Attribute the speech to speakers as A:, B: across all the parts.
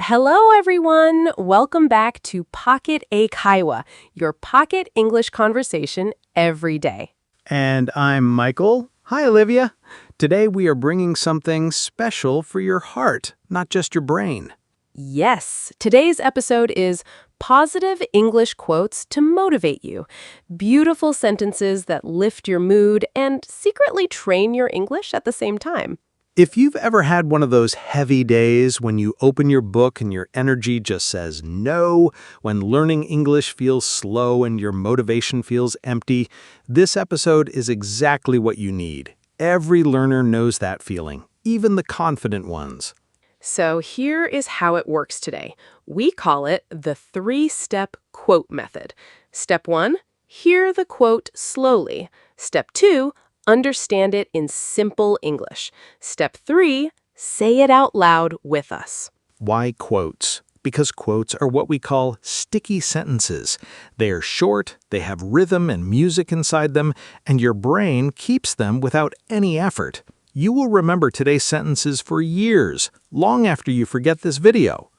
A: Hello, everyone. Welcome back to Pocket Eikaiwa, your pocket English conversation every day.
B: And I'm Michael. Hi, Olivia. Today we are bringing something special for your heart, not just your brain.
A: Yes, today's episode is Positive English Quotes to Motivate You. Beautiful sentences that lift your mood and secretly train your English at the same time.
B: If you've ever had one of those heavy days when you open your book and your energy just says no, when learning English feels slow and your motivation feels empty, this episode is exactly what you need. Every learner knows that feeling, even the confident ones.
A: So here is how it works today. We call it the three-step quote method. Step 1, hear the quote slowly. Step 2, understand it in simple English. Step 3, say it out loud with us.
B: Why quotes? Because quotes are what we call sticky sentences. They are short, they have rhythm and music inside them, and your brain keeps them without any effort. You will remember today's sentences for years, long after you forget this video.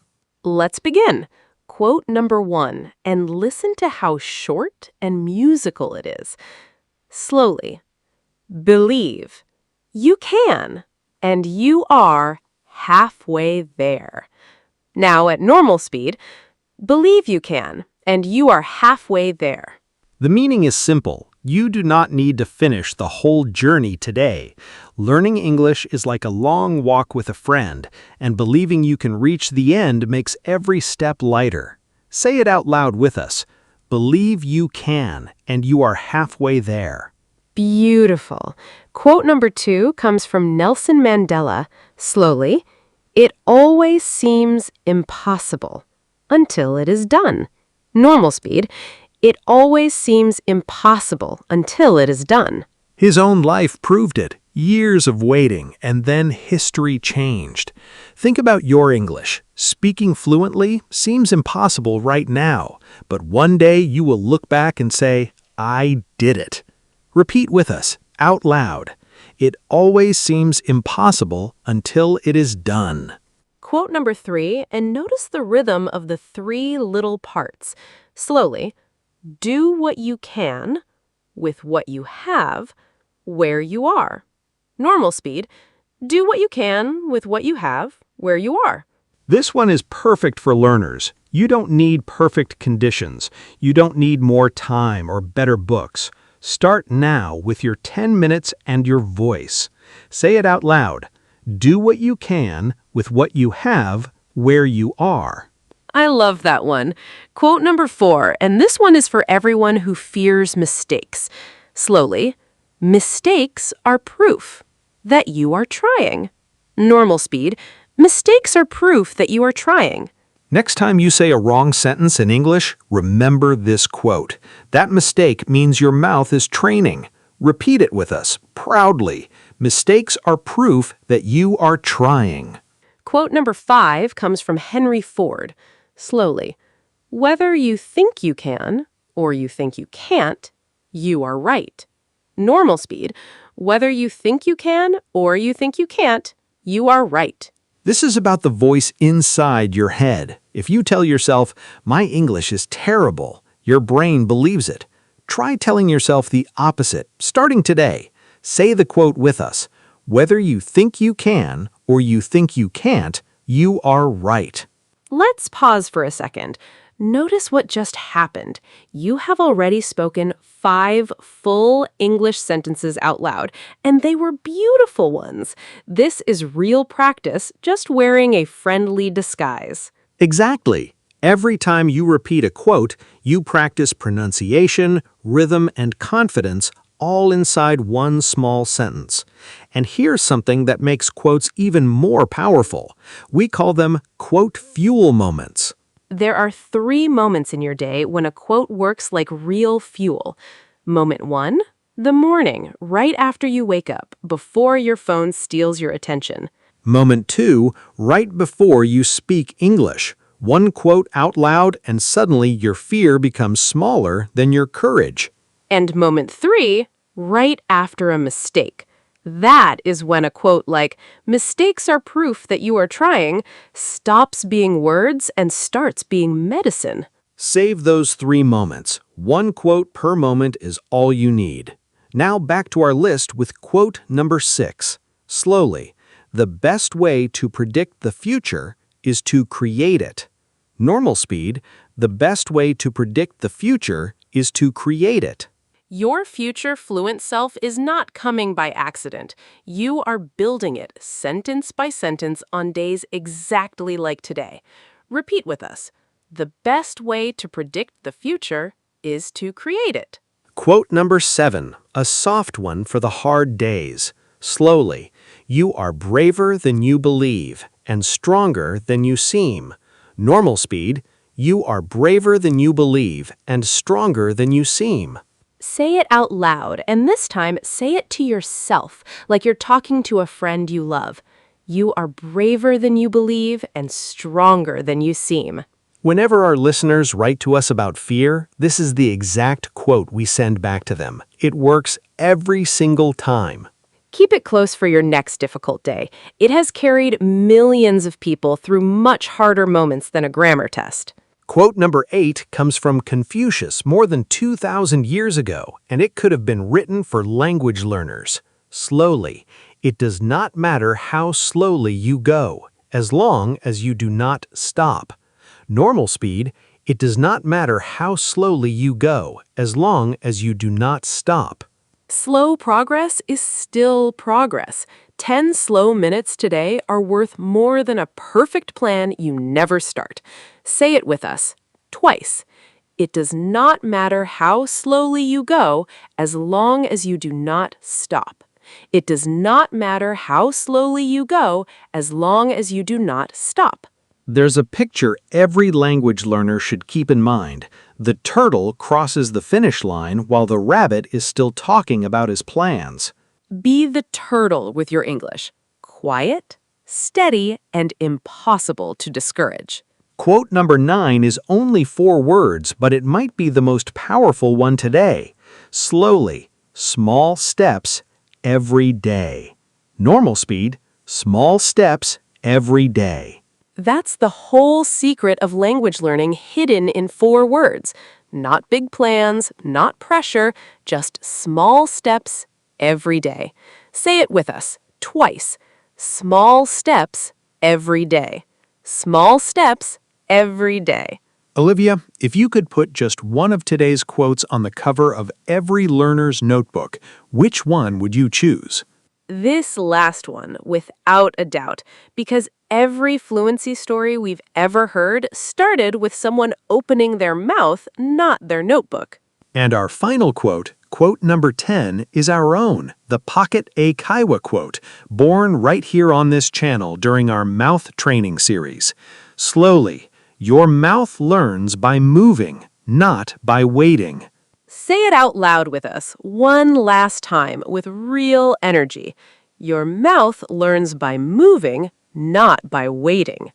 A: Let's begin. Quote number 1, and listen to how short and musical it is. Slowly. Believe. You can, and you are halfway there. Now, at normal speed, believe you can, and you are halfway there.
B: The meaning is simple. You do not need to finish the whole journey today. Learning English is like a long walk with a friend, and believing you can reach the end makes every step lighter. Say it out loud with us. Believe you can, and you are halfway there.
A: Beautiful. Quote number 2 comes from Nelson Mandela. Slowly, it always seems impossible until it is done. Normal speed, it always seems impossible until it is done.
B: His own life proved it. Years of waiting, and then history changed. Think about your English. Speaking fluently seems impossible right now, but one day you will look back and say, I did it. Repeat with us, out loud. It always seems impossible until it is done.
A: Quote number 3, and notice the rhythm of the 3 little parts. Slowly, do what you can with what you have where you are. Normal speed, do what you can with what you have where you are.
B: This one is perfect for learners. You don't need perfect conditions. You don't need more time or better books. Start now with your 10 minutes and your voice. Say it out loud. Do what you can with what you have where you are.
A: I love that one. Quote number 4, and this one is for everyone who fears mistakes. Slowly, mistakes are proof that you are trying. Normal speed, mistakes are proof that you are trying.
B: Next time you say a wrong sentence in English, remember this quote. That mistake means your mouth is training. Repeat it with us, proudly. Mistakes are proof that you are trying.
A: Quote number 5 comes from Henry Ford. Slowly. Whether you think you can or you think you can't, you are right. Normal speed. Whether you think you can or you think you can't, you are right.
B: This is about the voice inside your head. If you tell yourself, my English is terrible, your brain believes it. Try telling yourself the opposite, starting today. Say the quote with us. Whether you think you can or you think you can't, you are right.
A: Let's pause for a second. Notice what just happened. You have already spoken 5 full English sentences out loud, and they were beautiful ones. This is real practice, just wearing a friendly disguise.
B: Exactly. Every time you repeat a quote, you practice pronunciation, rhythm, and confidence all inside one small sentence. And here's something that makes quotes even more powerful. We call them quote fuel moments.
A: There are 3 moments in your day when a quote works like real fuel. Moment 1, the morning, right after you wake up, before your phone steals your attention.
B: Moment 2, right before you speak English. One quote out loud and suddenly your fear becomes smaller than your courage.
A: And moment 3, right after a mistake. That is when a quote like, mistakes are proof that you are trying, stops being words and starts being medicine.
B: Save those 3 moments. One quote per moment is all you need. Now back to our list with quote number 6. Slowly, the best way to predict the future is to create it. Normal speed, the best way to predict the future is to create it.
A: Your future fluent self is not coming by accident. You are building it sentence by sentence on days exactly like today. Repeat with us. The best way to predict the future is to create it.
B: Quote number 7, a soft one for the hard days. Slowly, you are braver than you believe and stronger than you seem. Normal speed, you are braver than you believe and stronger than you seem.
A: Say it out loud, and this time say it to yourself, like you're talking to a friend you love. You are braver than you believe and stronger than you seem.
B: Whenever our listeners write to us about fear, this is the exact quote we send back to them. It works every single time.
A: Keep it close for your next difficult day. It has carried millions of people through much harder moments than a grammar test.
B: Quote number 8 comes from Confucius more than 2,000 years ago, and it could have been written for language learners. Slowly. It does not matter how slowly you go, as long as you do not stop. Normal speed, it does not matter how slowly you go, as long as you do not stop.
A: Slow progress is still progress. 10 slow minutes today are worth more than a perfect plan you never start. Say it with us, twice. It does not matter how slowly you go, as long as you do not stop. It does not matter how slowly you go, as long as you do not stop.
B: There's a picture every language learner should keep in mind. The turtle crosses the finish line while the rabbit is still talking about his plans.
A: Be the turtle with your English. Quiet, steady, and impossible to discourage.
B: Quote number 9 is only 4 words, but it might be the most powerful one today. Slowly, small steps, every day. Normal speed, small steps, every day.
A: That's the whole secret of language learning hidden in 4 words. Not big plans, not pressure, just small steps every day. Say it with us, twice. Small steps every day. Small steps every day.
B: Olivia, if you could put just one of today's quotes on the cover of every learner's notebook, which one would you choose?
A: This last one, without a doubt, because every fluency story we've ever heard started with someone opening their mouth, not their notebook.
B: And our final quote, quote number 10, is our own, the Pocket A Kaiwa quote, born right here on this channel during our mouth training series. Slowly, your mouth learns by moving, not by waiting.
A: Say it out loud with us, one last time, with real energy. Your mouth learns by moving, not by waiting.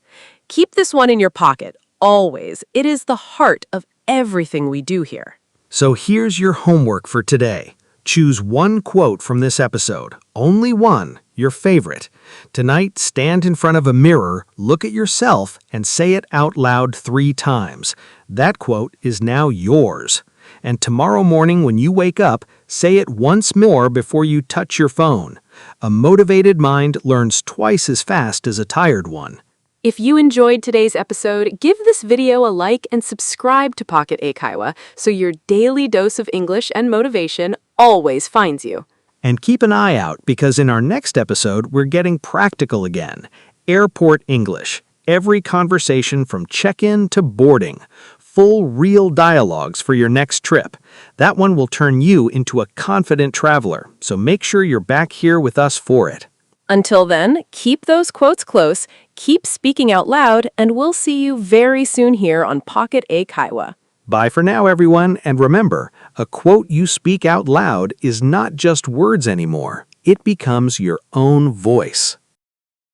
A: Keep this one in your pocket, always. It is the heart of everything we do here.
B: So here's your homework for today. Choose one quote from this episode, only one, your favorite. Tonight, stand in front of a mirror, look at yourself, and say it out loud 3 times. That quote is now yours. And tomorrow morning when you wake up, say it once more before you touch your phone. A motivated mind learns twice as fast as a tired one.
A: If you enjoyed today's episode, give this video a like and subscribe to Pocket A Kaiwa so your daily dose of English and motivation always finds you.
B: And keep an eye out because in our next episode, we're getting practical again. Airport English. Every conversation from check-in to boarding. Full real dialogues for your next trip. That one will turn you into a confident traveler, so make sure you're back here with us for it.
A: Until then, keep those quotes close, keep speaking out loud, and we'll see you very soon here on Pocket A Kaiwa.
B: Bye for now, everyone, and remember, a quote you speak out loud is not just words anymore. It becomes your own voice.